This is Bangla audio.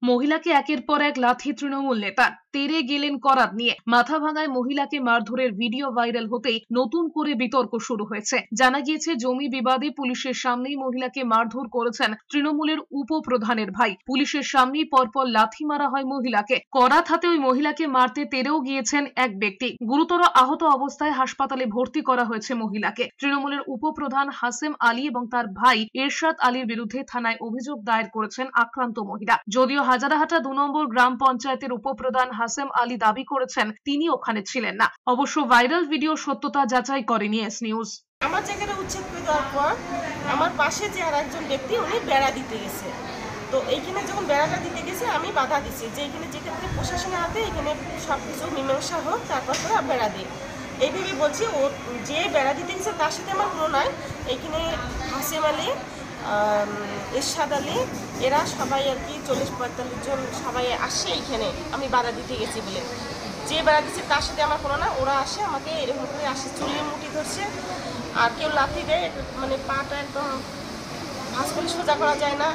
মহিলাকে একের পর এক লাথি তৃণমূল নেতার, তেড়ে গেলেন করাত নিয়ে। মাথা ভাঙায় মহিলাকে মারধরের ভিডিও ভাইরাল হতেই নতুন করে বিতর্ক শুরু হয়েছে। জানা গিয়েছে জমি বিবাদে পুলিশের সামনেই মহিলাকে মারধর করেছেন তৃণমূলের উপপ্রধানের ভাই। পুলিশের সামনেই পরপর লাথি মারা হয় মহিলাকে। করাত হাতে ওই মহিলাকে মারতে তেড়েও গিয়েছেন এক ব্যক্তি। গুরুতর আহত অবস্থায় হাসপাতালে ভর্তি করা হয়েছে মহিলাকে। তৃণমূলের উপপ্রধান হাসেম আলী এবং তার ভাই এরশাদ আলীর বিরুদ্ধে থানায় অভিযোগ দায়ের করেছেন আক্রান্ত মহিলা। যদিও হাজারাহাটা 2 নম্বর গ্রাম পঞ্চায়েতের উপপ্রধান হাসেম আলী দাবি করেছেন তিনি ওখানে ছিলেন না। অবশ্য ভাইরাল ভিডিও সত্যতা যাচাই করেনি এস নিউজ। আমার জায়গাটা উচ্ছেদ করে দেওয়ার পর আমার পাশে যে আর একজন ব্যক্তি উনি বেড়া দিতে গেছে। তো এইখানে যখন বেড়াটা দিতে গেছে আমি বাধা দিচ্ছি যে এইখানে যেক্ষেত্রে প্রশাসনের হাতে এখানে সব কিছু মীমাংসা হোক, তারপর করে বেড়া দিই এইভাবে বলছি। ও যে বেড়া দিতে গেছে তার সাথে আমার কোনো নয়। এইখানে হাসেম আলী, এরশাদ আলী এরা সবাই আর কি 40-45 জন সবাই আসে এইখানে আমি বাধা দিতে গেছি বলে। যে বেড়া দিচ্ছে তার সাথে আমার কোনো না, ওরা আসে আমাকে এরকম করে আসে, চুলিয়ে মুঠি ধরছে। আর কেউ লাথি দেয়, মানে পাটা একদম ভাঁজ করে সোজা করা যায় না,